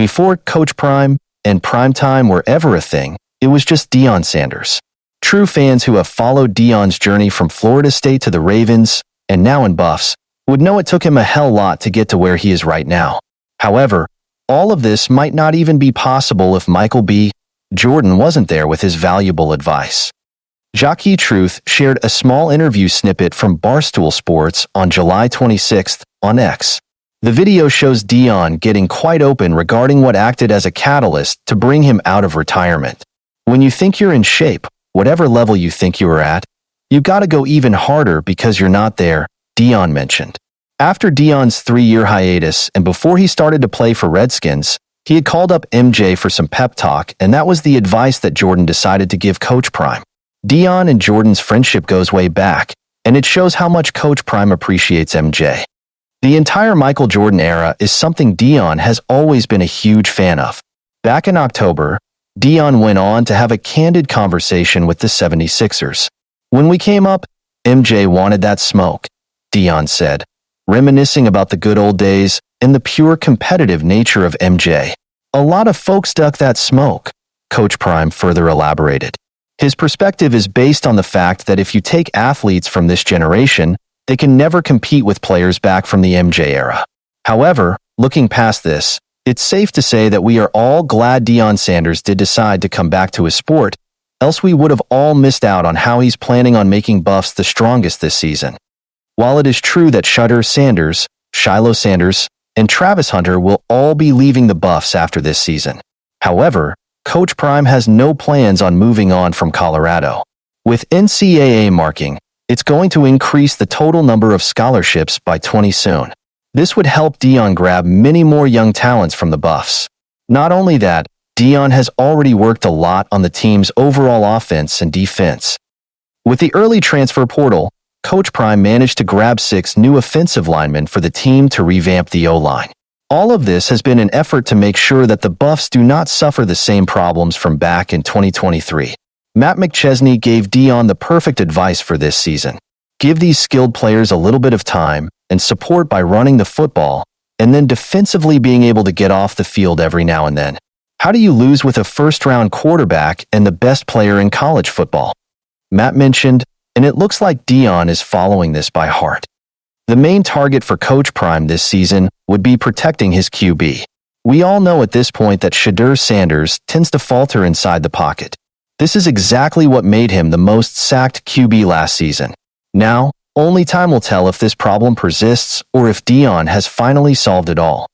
Before Coach Prime and Primetime were ever a thing, it was just Deion Sanders. True fans who have followed Deion's journey from Florida State to the Ravens, and now in Buffs, would know it took him a hell lot to get to where he is right now. However, all of this might not even be possible if Michael B. Jordan wasn't there with his valuable advice. Jackie Truth shared a small interview snippet from Barstool Sports on July 26th on X. The video shows Deion getting quite open regarding what acted as a catalyst to bring him out of retirement. When you think you're in shape, whatever level you think you are at, you gotta go even harder because you're not there, Deion mentioned. After Deion's 3-year hiatus and before he started to play for Redskins, he had called up MJ for some pep talk, and that was the advice that Jordan decided to give Coach Prime. Deion and Jordan's friendship goes way back, and it shows how much Coach Prime appreciates MJ. The entire Michael Jordan era is something Deion has always been a huge fan of. Back in October, Deion went on to have a candid conversation with the 76ers. "When we came up, MJ wanted that smoke," Deion said, reminiscing about the good old days and the pure competitive nature of MJ. "A lot of folks duck that smoke," Coach Prime further elaborated. His perspective is based on the fact that if you take athletes from this generation, they can never compete with players back from the MJ era. However, looking past this, it's safe to say that we are all glad Deion Sanders did decide to come back to his sport, else we would have all missed out on how he's planning on making Buffs the strongest this season. While it is true that Shedeur Sanders, Shiloh Sanders, and Travis Hunter will all be leaving the Buffs after this season. However, Coach Prime has no plans on moving on from Colorado. With NCAA marking, it's going to increase the total number of scholarships by 20 soon. This would help Deion grab many more young talents from the Buffs. Not only that, Deion has already worked a lot on the team's overall offense and defense. With the early transfer portal, Coach Prime managed to grab 6 new offensive linemen for the team to revamp the O-line. All of this has been an effort to make sure that the Buffs do not suffer the same problems from back in 2023. Matt McChesney gave Deion the perfect advice for this season. Give these skilled players a little bit of time and support by running the football, and then defensively being able to get off the field every now and then. How do you lose with a first-round quarterback and the best player in college football? Matt mentioned, and it looks like Deion is following this by heart. The main target for Coach Prime this season would be protecting his QB. We all know at this point that Shedeur Sanders tends to falter inside the pocket. This is exactly what made him the most sacked QB last season. Now, only time will tell if this problem persists or if Deion has finally solved it all.